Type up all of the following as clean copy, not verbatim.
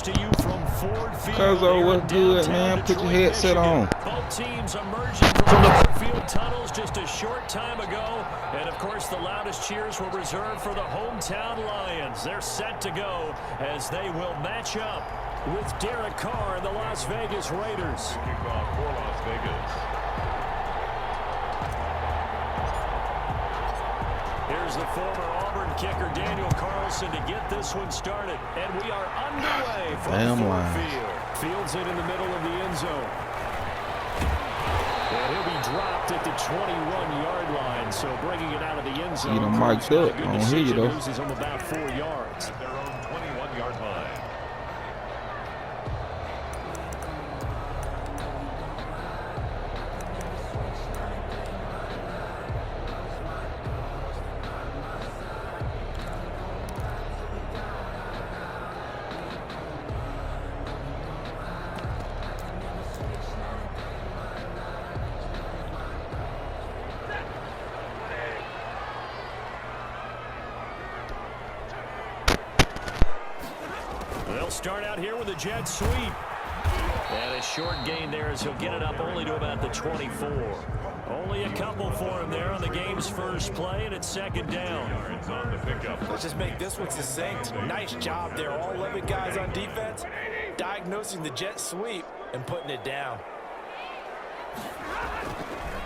comes to you from Ford Field. Cuzzo, what's good, man? Put your headset on. Both teams emerging from the field tunnels just a short time ago. And, of course, the loudest cheers were reserved for the hometown Lions. They're set to go as they will match up with Derek Carr and the Las Vegas Raiders. Kickoff for Las Vegas. Here's the former Auburn kicker, Daniel Carlson, to get this one started. And we are underway from Ford Field. Fields it in the middle of the end zone. And he'll be dropped at the 21-yard line, so bringing it out of the end zone. You done mic'd up. I don't hear you, though. Loses him about 4 yards. At their own 21-yard line. Start out here with a jet sweep. And a short gain there as he'll get it up only to about the 24. Only a couple for him there on the game's first play, and it's second down. On the pickup. Let's just make this one succinct. Nice job there. All 11 guys on defense diagnosing the jet sweep and putting it down.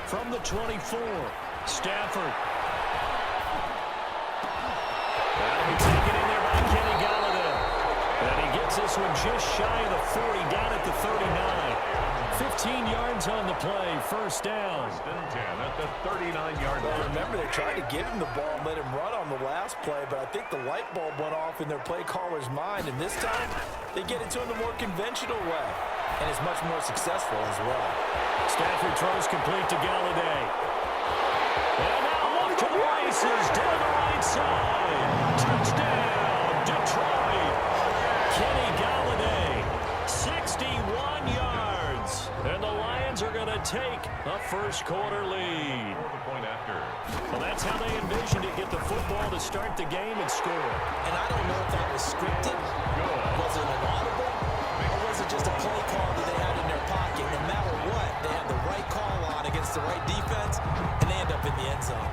From the 24, Stafford. That'll be taken in there by Kenny Golladay. And he gets this one just shy of the 40, down at the 39. 15 yards on the play, first down. First and 10 at the 39-yard line. Remember, they tried to give him the ball and let him run on the last play, but I think the light bulb went off in their play caller's mind, and this time they get it to him the more conventional way, and it's much more successful as well. Stafford throws complete to Golladay. And now off to the races, down the right side. Touchdown, Detroit. Kenny Golladay, 61 yards. And the Lions are going to take a first-quarter lead. The point after. Well, that's how they envisioned it, get the football to start the game and score. And I don't know if that was scripted, was it an audible, or was it just a play call that they had in their pocket? No matter what, they had the right call on against the right defense, and they end up in the end zone.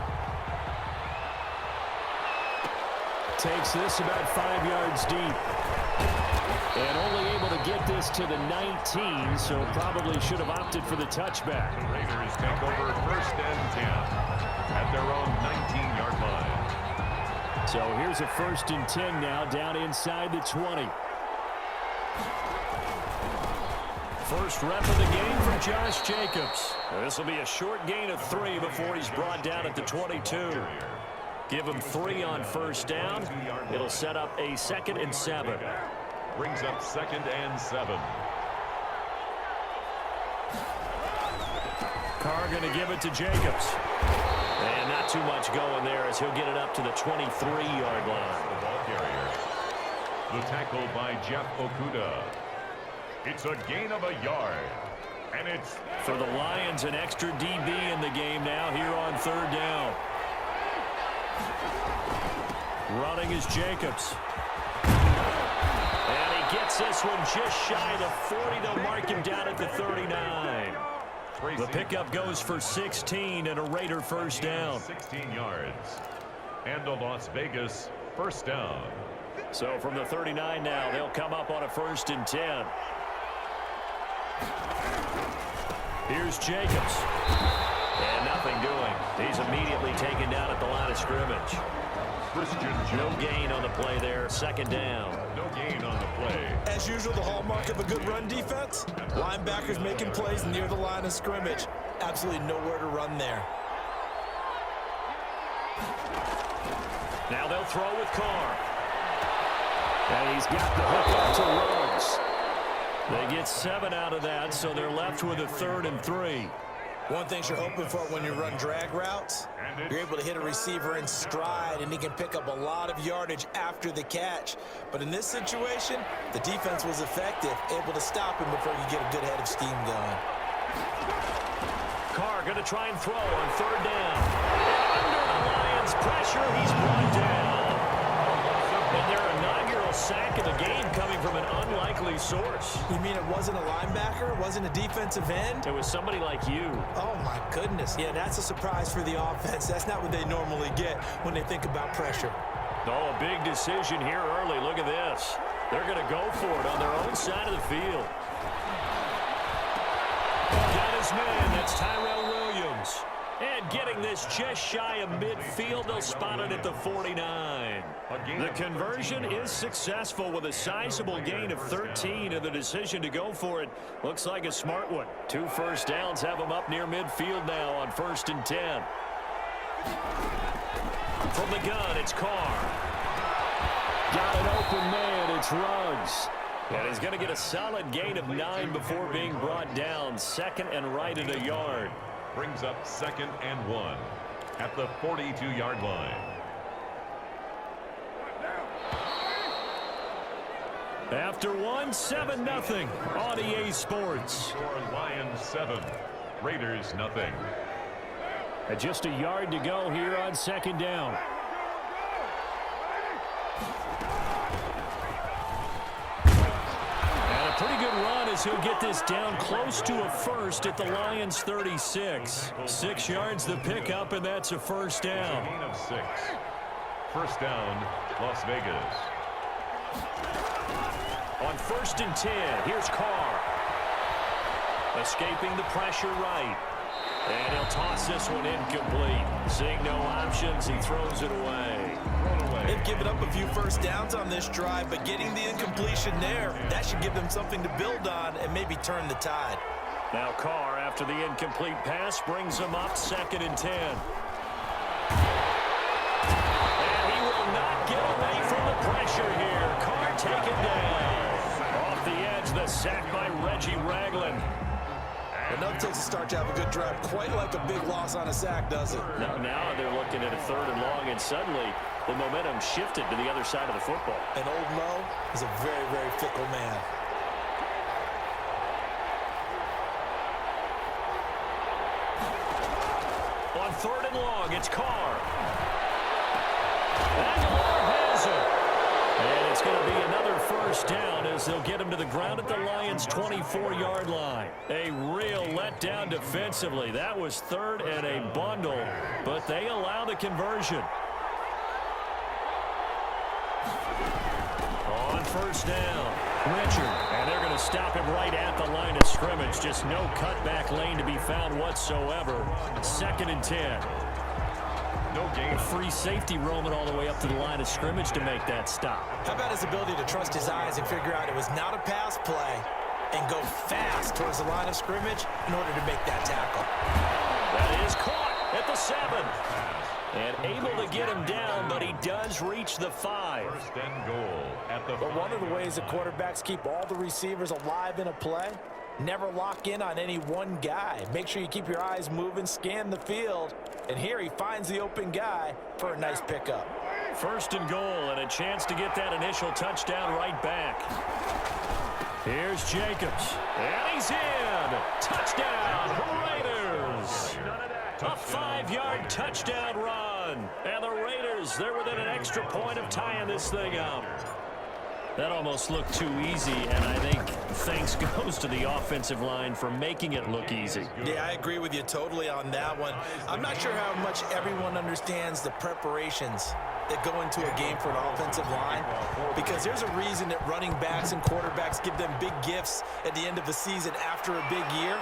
Takes this about 5 yards deep. And only able to get this to the 19, so probably should have opted for the touchback. The Raiders take over first and 10 at their own 19-yard line. So here's a first and 10 now, down inside the 20. First rep of the game from Josh Jacobs. This will be a short gain of 3 before he's brought down at the 22. Give him 3 on first down. It'll set up a 2nd and 7. Brings up 2nd and 7. Carr going to give it to Jacobs. And not too much going there as he'll get it up to the 23-yard line. The ball carrier. The tackle by Jeff Okudah. It's a gain of a yard. And it's for the Lions, an extra DB in the game now here on third down. Running is Jacobs. And he gets this one just shy of the 40. They'll mark him down at the 39. The pickup goes for 16 and a Raider first down. 16 yards. And a Las Vegas first down. So from the 39 now, they'll come up on a 1st and 10. Here's Jacobs. And nothing doing. He's immediately taken down at the line of scrimmage. No gain on the play there. 2nd down. No gain on the play. As usual, the hallmark of a good run defense. Linebackers making plays near the line of scrimmage. Absolutely nowhere to run there. Now they'll throw with Carr. And he's got the hook up to Rhodes. They get 7 out of that, so they're left with a 3rd and 3. One thing you're hoping for when you run drag routes, you're able to hit a receiver in stride, and he can pick up a lot of yardage after the catch. But in this situation, the defense was effective, able to stop him before you get a good head of steam going. Carr going to try and throw on 3rd down. Under the Lions' pressure, he's brought down. And their inaugural final sack of the game coming from an unlikely source. You mean it wasn't a linebacker? It wasn't a defensive end? It was somebody like you. Oh, my goodness. Yeah, that's a surprise for the offense. That's not what they normally get when they think about pressure. Oh, a big decision here early. Look at this. They're going to go for it on their own side of the field. Got his man. That's Tyrell Williams. And getting this just shy of midfield, they'll spot it at the 49. The conversion is successful with a sizable gain of 13, and the decision to go for it looks like a smart one. 2 first downs have them up near midfield now on 1st and 10. From the gun, it's Carr. Got an open man, it's Ruggs. And he's going to get a solid gain of 9 before being brought down. 2nd and right at a yard. Brings up 2nd and 1 at the 42-yard line. After 1, 7-0 on EA Sports. For Lions 7, Raiders nothing. And just a yard to go here on 2nd down. Pretty good run as he'll get this down close to a first at the Lions 36. 6 yards the pickup, and that's a first down. Gain of 6. First down, Las Vegas. On 1st and 10, here's Carr. Escaping the pressure right. And he'll toss this one incomplete. Seeing no options, he throws it away. They've given up a few first downs on this drive, but getting the incompletion there, that should give them something to build on and maybe turn the tide. Now Carr, after the incomplete pass, brings them up 2nd and 10. And he will not get away from the pressure here. Carr taken down. Off the edge, the sack by Reggie Ragland. Enough takes a start to have a good drive, quite like a big loss on a sack, does it? Now they're looking at a 3rd and long, and suddenly the momentum shifted to the other side of the football. And old Mo is a very, very fickle man. On 3rd and long, it's Carr. Aguilar has it. And it's going to be another first down as they'll get him to the ground at the Lions' 24-yard line. A real letdown defensively. That was 3rd and a bundle, but they allow the conversion. On 1st down, Richard. And they're going to stop him right at the line of scrimmage. Just no cutback lane to be found whatsoever. 2nd and 10. No gain. Free safety roaming all the way up to the line of scrimmage to make that stop. How about his ability to trust his eyes and figure out it was not a pass play and go fast towards the line of scrimmage in order to make that tackle. That is caught at the 7. And able to get him down, but he does reach the 5. 1st and goal at the 5. But one of the ways that quarterbacks keep all the receivers alive in a play, never lock in on any one guy. Make sure you keep your eyes moving, scan the field, and here he finds the open guy for a nice pickup. 1st and goal, and a chance to get that initial touchdown right back. Here's Jacobs, and he's in. Touchdown, Raiders. A 5-yard touchdown run. And the Raiders, they're within an extra point of tying this thing up. That almost looked too easy, and I think thanks goes to the offensive line for making it look easy. Yeah, I agree with you totally on that one. I'm not sure how much everyone understands the preparations that go into a game for an offensive line, because there's a reason that running backs and quarterbacks give them big gifts at the end of the season after a big year.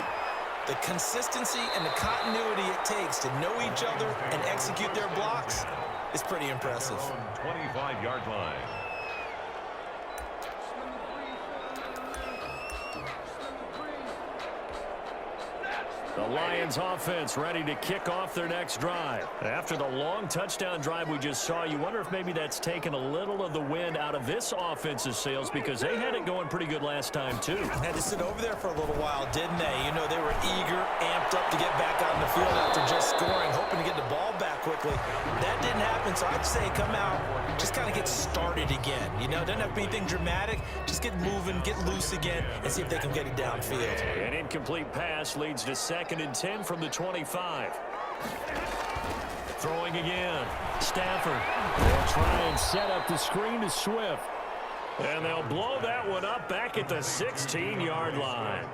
The consistency and the continuity it takes to know each other and execute their blocks is pretty impressive. 25-yard line. The Lions offense ready to kick off their next drive. After the long touchdown drive we just saw, you wonder if maybe that's taken a little of the wind out of this offense's sails, because they had it going pretty good last time too. Had to sit over there for a little while, didn't they? You know, they were eager, amped up to get back out in the field after just scoring, hoping to get the ball back quickly. That didn't happen, so I'd say come out, just kind of get started again. You know, doesn't have to be anything dramatic. Just get moving, get loose again, and see if they can get it downfield. An incomplete pass leads to 2nd and 10 from the 25. Throwing again. Stafford will try and set up the screen to Swift. And they'll blow that one up back at the 16-yard line.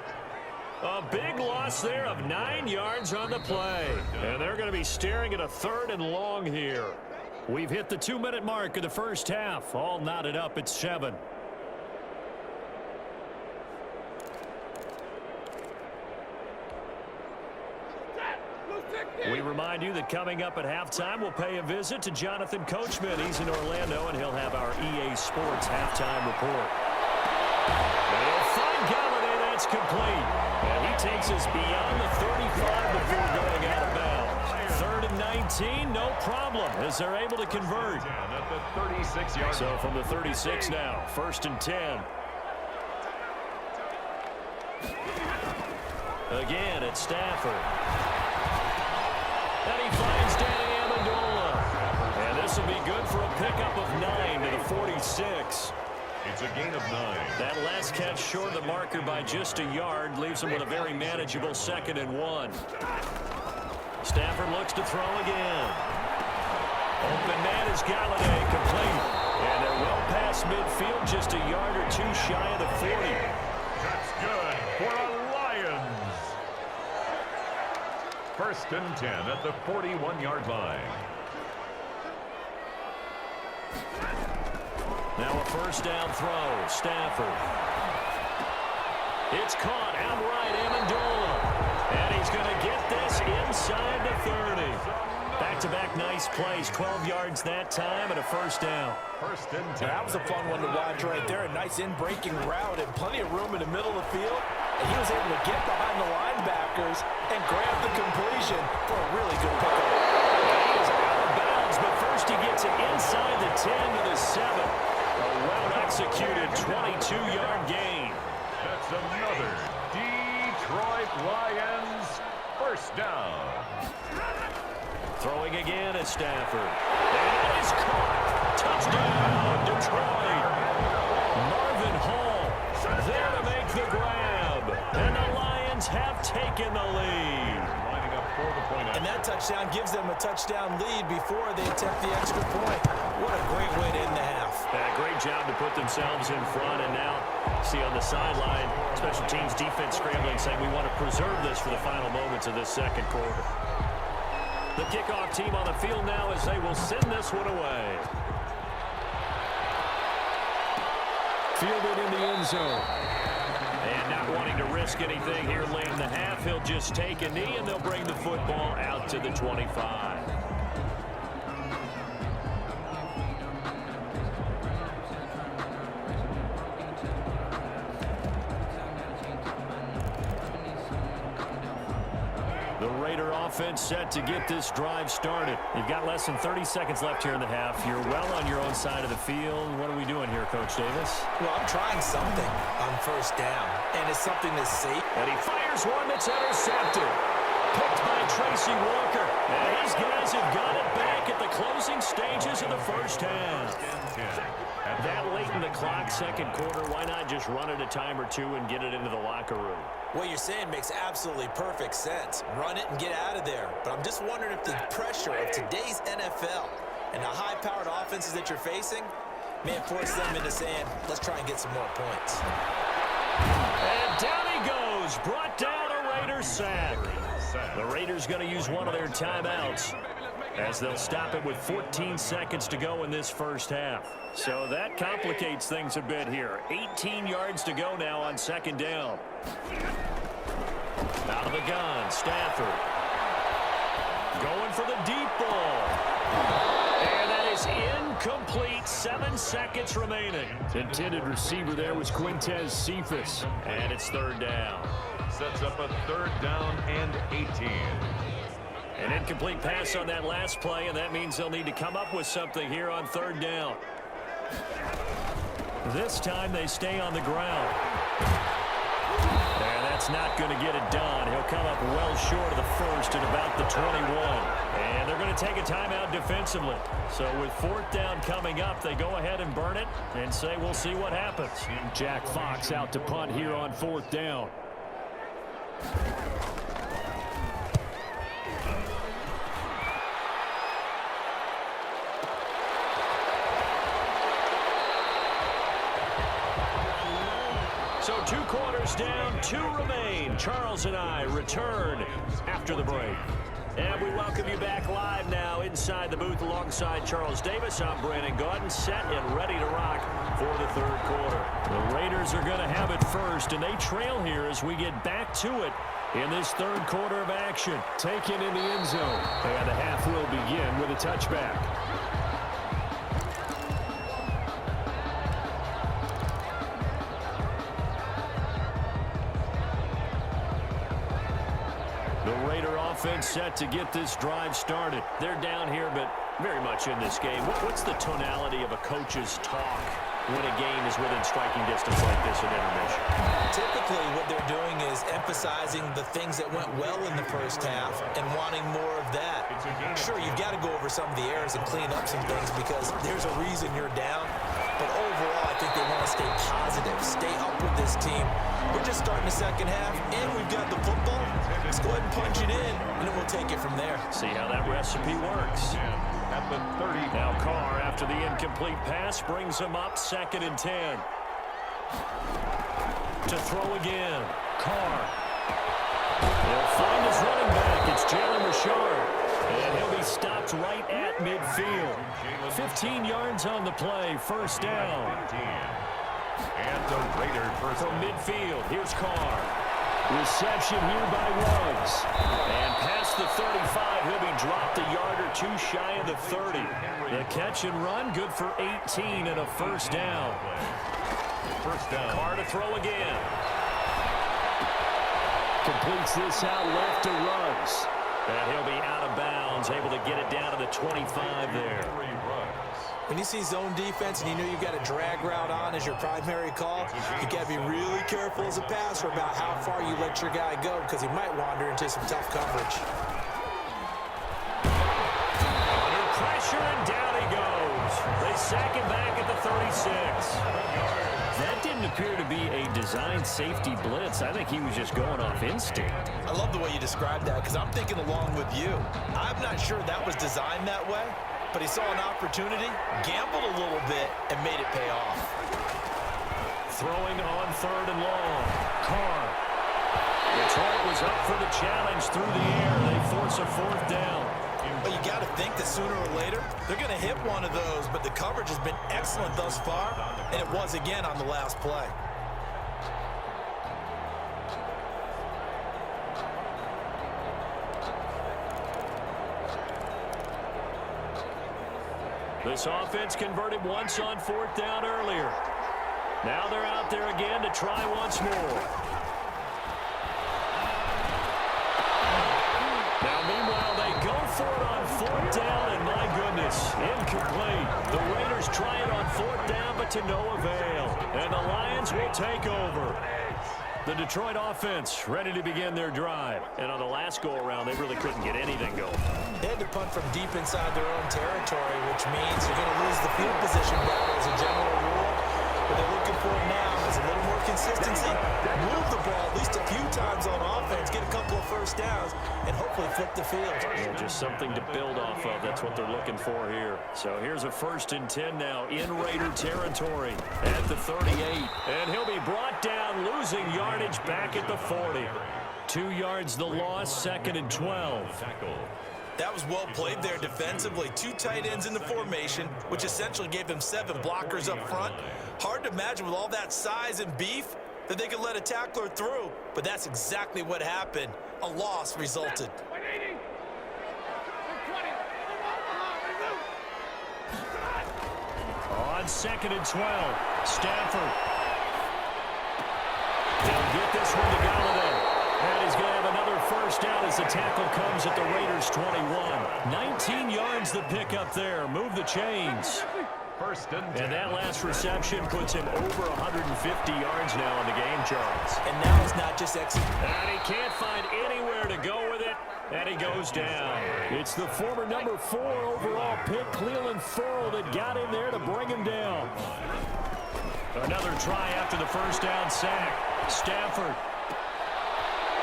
A big loss there of 9 yards on the play. And they're going to be staring at a 3rd and long here. We've hit the 2-minute mark of the first half. All knotted up at 7. We remind you that coming up at halftime, we'll pay a visit to Jonathan Coachman. He's in Orlando, and he'll have our EA Sports halftime report. And he'll find Galladay. That's complete. And he takes us beyond the 35 before going out of bounds. 3rd and 19, no problem, as they're able to convert. At the 36-yard. So from the 36 now, 1st and 10. Again, it's Stafford. And he finds Danny Amendola. And this will be good for a pickup of 9 to the 46. It's a gain of 9. That last catch short of the marker by just a yard leaves him with a very manageable 2nd and 1. Stafford looks to throw again. Open man is Galladay, complete. And they're well past midfield, just a yard or 2 shy of the 40. That's good for a Lions. 1st and 10 at the 41-yard line. Now a 1st down throw. Stafford. It's caught outright, Amendola. And he's going to get this inside the 30. Back-to-back nice plays. 12 yards that time and a 1st down. 1st and 10. That was a fun one to watch right there. A nice in-breaking route and plenty of room in the middle of the field. And he was able to get behind the linebackers and grab the completion for a really good pickup. He is out of bounds, but first he gets it inside the 10 to the 7. A well-executed 22-yard gain. That's another Detroit Lions 1st down. Throwing again at Stafford. And it is caught. Touchdown, Detroit. Marvin Hall there to make the grab. And the Lions have taken the lead. Lining up for the point. And that touchdown gives them a touchdown lead before they attempt the extra point. What a great way to end the half. Great job to put themselves in front. And now, see on the sideline, special teams defense scrambling, saying we want to preserve this for the final moments of this 2nd quarter. The kickoff team on the field now as they will send this one away. Fielded in the end zone. And not wanting to risk anything here late in the half, he'll just take a knee and they'll bring the football out to the 25. The Raider offense set to get this drive started. You've got less than 30 seconds left here in the half. You're well on your own side of the field. What are we doing here, Coach Davis? Well, I'm trying something on 1st down, and it's something that's safe. And he fires one that's intercepted. Picked by Tracy Walker. And these guys have got it back at the closing stages of the 1st half. At that late in the clock, 2nd quarter, why not just run it a time or 2 and get it into the locker room? What you're saying makes absolutely perfect sense. Run it and get out of there. But I'm just wondering if the pressure of today's NFL and the high-powered offenses that you're facing may have forced them into saying, let's try and get some more points. And down he goes. Brought down a Raider sack. The Raiders going to use one of their timeouts as they'll stop it with 14 seconds to go in this 1st half. So that complicates things a bit here. 18 yards to go now on 2nd down. Out of the gun, Stafford. Going for the deep ball. And that is incomplete. 7 seconds remaining. Intended receiver there was Quintez Cephas. And it's 3rd down. Sets up a 3rd down and 18. An incomplete pass on that last play, and that means they'll need to come up with something here on 3rd down. This time they stay on the ground. And that's not going to get it done. He'll come up well short of the 1st at about the 21. And they're going to take a timeout defensively. So with 4th down coming up, they go ahead and burn it and say we'll see what happens. Jack Fox out to punt here on 4th down. quarters down, 2 remain. Charles and I return after the break. And we welcome you back live now inside the booth alongside Charles Davis. I'm Brandon Gaudin, set and ready to rock for the third quarter. The Raiders are going to have it first, and they trail here as we get back to it in this third quarter of action. Taken in the end zone. And the half will begin with a touchback. The Raider offense set to get this drive started. They're down here, but very much in this game. What's the tonality of a coach's talk when a game is within striking distance like this in intermission? Typically, what they're doing is emphasizing the things that went well in the first half and wanting more of that. Sure, you've got to go over some of the errors and clean up some things because there's a reason you're down. But overall, I think they want to stay positive, stay up with this team. We're just starting the second half, and we've got the football. Let's go ahead and punch it in, and then we'll take it from there. See how that recipe works. At the 30. Now Carr, after the incomplete pass, brings him up 2nd and 10. To throw again. Carr. He'll find his running back. It's Jalen Richard. And he'll be stopped right at midfield. 15 yards on the play. First down. And the Raider first from midfield. Here's Carr. Reception here by Ruggs. And past the 35, he'll be dropped a yard or 2 shy of the 30. The catch and run, good for 18 and a first down. First down. Carr to throw again. Completes this out left to Ruggs. And he'll be out of bounds, able to get it down to the 25 there. When you see zone defense and you know you've got a drag route on as your primary call, you got to be really careful as a passer about how far you let your guy go because he might wander into some tough coverage. Under pressure, and down he goes. They sack him back at the 36. That didn't appear to be a designed safety blitz. I think he was just going off instinct. I love the way you described that because I'm thinking along with you. I'm not sure that was designed that way. But he saw an opportunity, gambled a little bit, and made it pay off. Throwing on 3rd and long. Carr. Detroit was up for the challenge through the air. They force a 4th down. But you got to think that sooner or later, they're going to hit one of those. But the coverage has been excellent thus far, and it was again on the last play. This offense converted once on 4th down earlier. Now they're out there again to try once more. Now, meanwhile, they go for it on 4th down, and my goodness, incomplete. The Raiders try it on 4th down, but to no avail. And the Lions will take over. The Detroit offense ready to begin their drive. And on the last go-around, they really couldn't get anything going. They had to punt from deep inside their own territory, which means you're going to lose the field position battle as a general rule. What they're looking for now is a little more consistency, move the ball at least a few times on offense, get a couple of first downs, and hopefully flip the field. Yeah, just something to build off of. That's what they're looking for here. So here's a 1st and 10 now in Raider territory at the 38. And he'll be brought down, losing yardage back at the 40. 2 yards the loss, 2nd and 12. That was well played there defensively. 2 tight ends in the formation, which essentially gave them 7 blockers up front. Hard to imagine with all that size and beef that they could let a tackler through, but that's exactly what happened. A loss resulted. On 2nd and 12, Stafford. He'll get this one to Galladay. And he's going to have another first down as the tackle comes at the Raiders' 21. 19 yards the pickup there. Move the chains. And that last reception puts him over 150 yards now in the game, Charles. And now it's not just execution. And he can't find anywhere to go with it, and he goes down. It's the former number 4 overall pick, Clelin Ferrell, that got in there to bring him down. Another try after the first down sack. Stafford.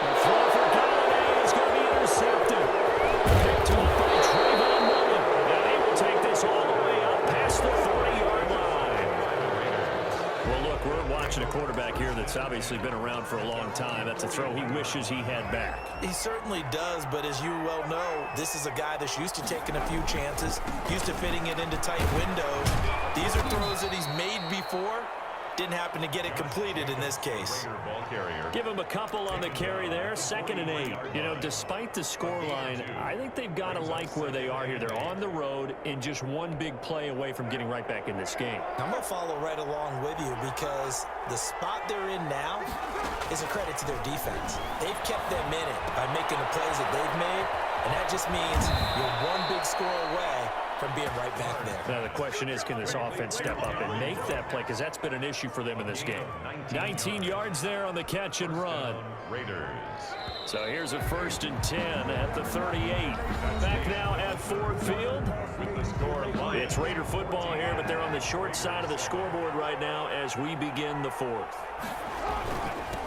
The throw for Galladay is going to be intercepted. Picked up by Trayvon Mullen. And he will take this all the way up past the 40-yard line. Well, look, we're watching a quarterback here that's obviously obviously been around for a long time. That's a throw he wishes he had back. He certainly does, but as you well know, this is a guy that's used to taking a few chances, used to fitting it into tight windows. These are throws that he's made before. Didn't happen to get it completed in this case. Give him a couple on the carry there, 2nd and 8. You know, despite the scoreline, I think they've got to like where they are here. They're on the road and just one big play away from getting right back in this game. I'm going to follow right along with you because the spot they're in now is a credit to their defense. They've kept them in it by making the plays that they've made, and that just means you're one big score away from being right back there. Now the question is, can this offense step up and make that play? Because that's been an issue for them in this game. 19 yards there on the catch and run. Raiders. So here's a 1st and 10 at the 38. Back now at Ford Field. It's Raider football here, but they're on the short side of the scoreboard right now as we begin the 4th.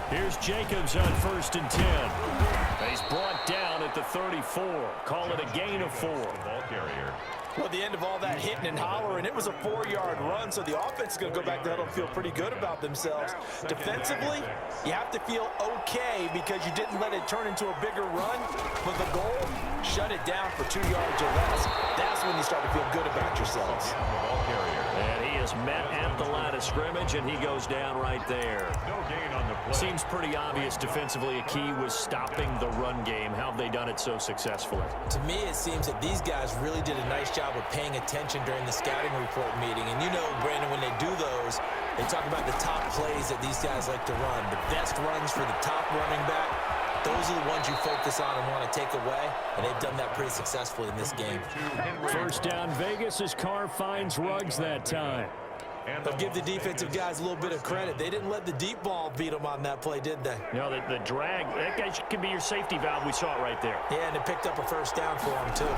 Here's Jacobs on 1st and 10. He's brought down at the 34. Call it a gain of 4. Ball carrier. Well, at the end of all that hitting and hollering, it was a 4-yard run, so the offense is going to go back to huddle and feel pretty good about themselves. Defensively, you have to feel okay because you didn't let it turn into a bigger run, but the goal, shut it down for 2 yards or less. That's when you start to feel good about yourselves. And he is met at the line of scrimmage, and he goes down right there. No gain on the play. Seems pretty obvious defensively a key was stopping the run game. How have they done it so successfully? To me, it seems that these guys really did a nice job of paying attention during the scouting report meeting. And you know, Brandon, when they do those, they talk about the top plays that these guys like to run. The best runs for the top running back, those are the ones you focus on and want to take away. And they've done that pretty successfully in this game. 1st down Vegas as Carr finds Ruggs that time. But give the defensive guys a little bit of credit. They didn't let the deep ball beat them on that play, did they? You know, the drag, that guy can be your safety valve. We saw it right there. Yeah, and it picked up a 1st down for them, too.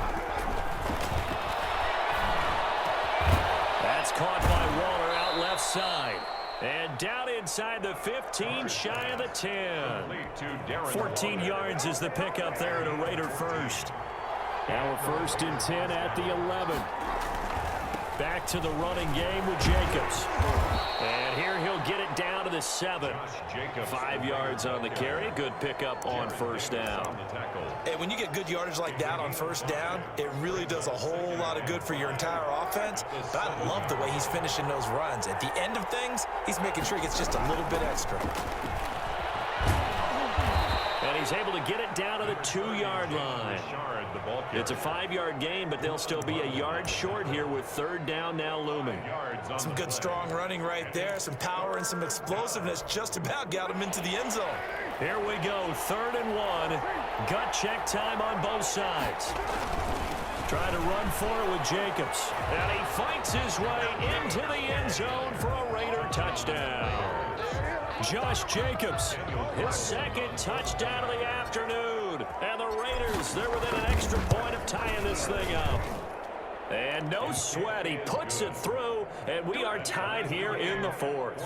That's caught by Waller out left side. And down inside the 15, shy of the 10. 14 yards is the pickup there at a Raider 1st. Now a 1st and 10 at the 11. Back to the running game with Jacobs. And here he'll get it down to the 7. 5 yards on the carry. Good pickup on 1st down. Hey, when you get good yardage like that on 1st down, it really does a whole lot of good for your entire offense. But I love the way he's finishing those runs. At the end of things, he's making sure he gets just a little bit extra. And he's able to get it down to the 2-yard line. It's a 5-yard gain, but they'll still be a yard short here with 3rd down now looming. Some good strong running right there. Some power and some explosiveness just about got him into the end zone. Here we go, 3rd and 1. Gut check time on both sides. Trying to run for it with Jacobs. And he fights his way into the end zone for a Raider touchdown. Josh Jacobs, his 2nd touchdown of the afternoon. And the Raiders, they're within an extra point of tying this thing up. And no sweat, he puts it through, and we are tied here in the 4th.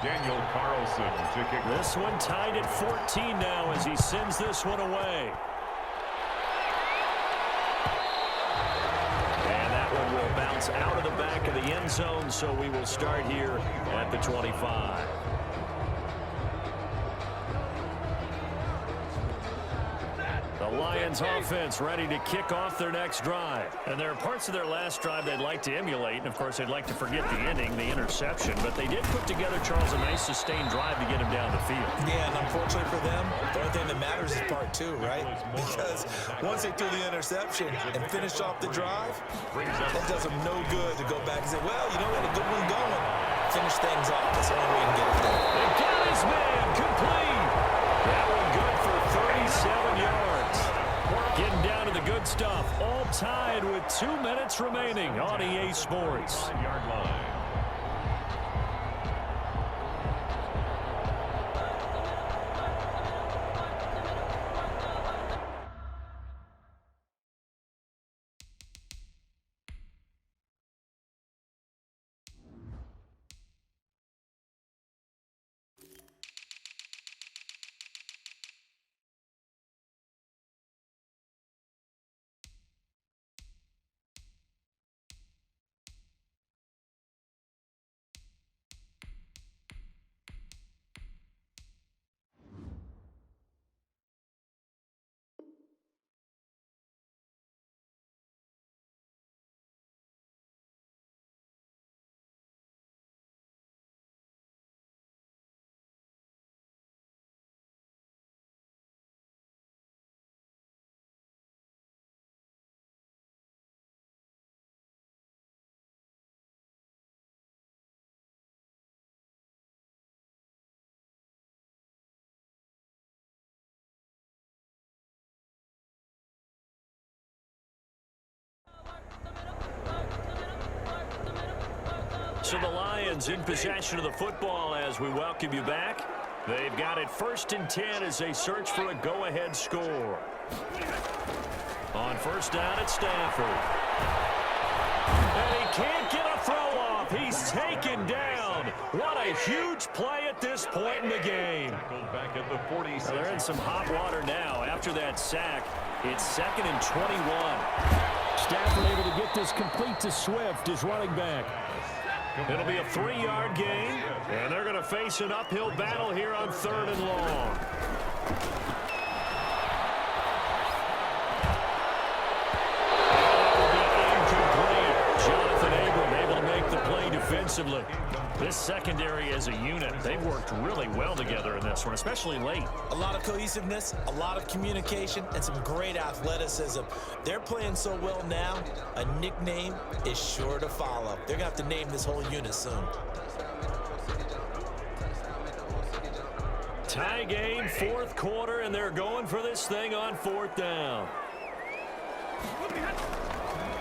Daniel Carlson to kick. This one tied at 14 now as he sends this one away. And that one will bounce out of the back of the end zone, so we will start here at the 25. The Lions offense ready to kick off their next drive. And there are parts of their last drive they'd like to emulate. And, of course, they'd like to forget the ending, the interception. But they did put together, Charles, a nice sustained drive to get him down the field. Yeah, and unfortunately for them, the only thing that matters is part 2, right? Because once they threw the interception and finished off the drive, that does them no good to go back and say, well, you know what, a good one going. Finish things off. That's the only way you can get it done. They got his man complete. That one good for 37 yards. Getting down to the good stuff. All tied with 2 minutes remaining on EA Sports. 5-yard line. Lions in possession of the football as we welcome you back. They've got it 1st and 10 as they search for a go-ahead score. On 1st down, it's Stafford. And he can't get a throw off. He's taken down. What a huge play at this point in the game. Back at the 46. They're in some hot water now after that sack. It's 2nd and 21. Stafford able to get this complete to Swift, his running back. It'll be a 3-yard gain, and they're going to face an uphill battle here on 3rd and long. Defensively. This secondary as a unit, they've worked really well together in this one, especially late. A lot of cohesiveness, a lot of communication, and some great athleticism. They're playing so well now, a nickname is sure to follow. They're going to have to name this whole unit soon. Tie game, 4th quarter, and they're going for this thing on 4th down.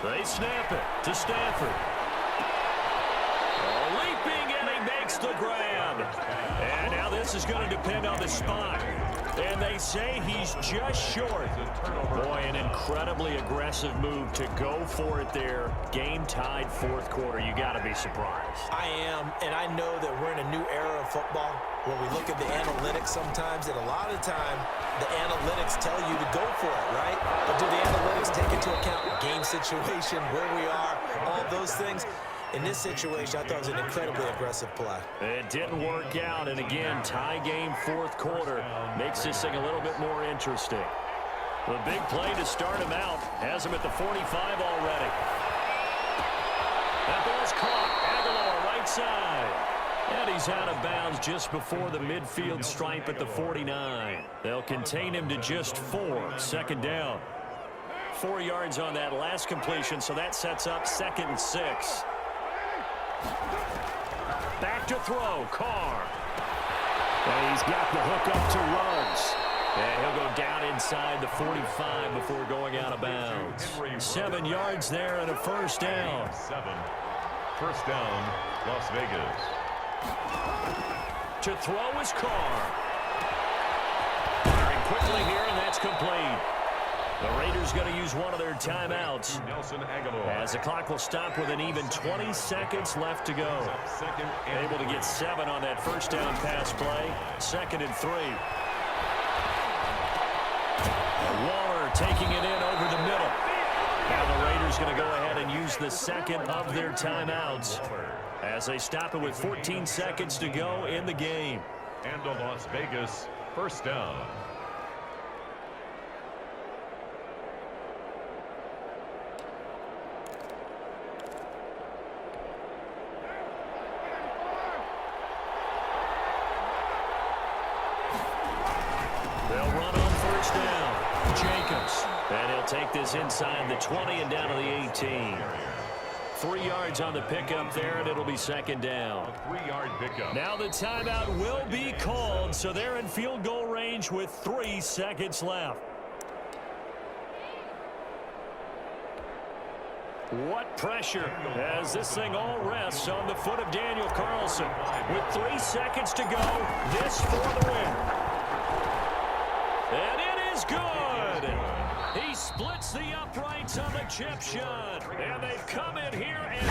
They snap it to Stafford. The grab. And now this is going to depend on the spot. And they say he's just short. Boy, an incredibly aggressive move to go for it there. Game tied 4th quarter. You got to be surprised. I am, and I know that we're in a new era of football where we look at the analytics sometimes, and a lot of the time the analytics tell you to go for it, right? But do the analytics take into account game situation, where we are, all those things? In this situation, I thought it was an incredibly aggressive play. It didn't work out, and again, tie game 4th quarter makes this thing a little bit more interesting. The big play to start him out has him at the 45 already. That ball's caught. Aguilar right side. And he's out of bounds just before the midfield stripe at the 49. They'll contain him to just 4. 2nd down. 4 yards on that last completion, so that sets up 2nd and 6. Back to throw, Carr. And he's got the hook up to Ruggs. And he'll go down inside the 45 before going out of bounds. 7 yards there and a 1st down. 7. 1st down, Las Vegas. To throw is Carr. Firing quickly here, and that's complete. The Raiders going to use one of their timeouts Nelson Aguilar. as the clock will stop with an even 20 seconds left to go. Able to get 7 on that 1st down pass play. 2nd and 3. Waller taking it in over the middle. Now the Raiders going to go ahead and use the 2nd of their timeouts as they stop it with 14 seconds to go in the game. And a Las Vegas 1st down. They'll run on 1st down. Jacobs. And he'll take this inside the 20 and down to the 18. 3 yards on the pickup there, and it'll be 2nd down. 3-yard pickup. Now the timeout will be called, so they're in field goal range with 3 seconds left. What pressure as this thing all rests on the foot of Daniel Carlson. With 3 seconds to go, this for the win. And it is good. He splits the uprights on the chip shot. And they've come in here and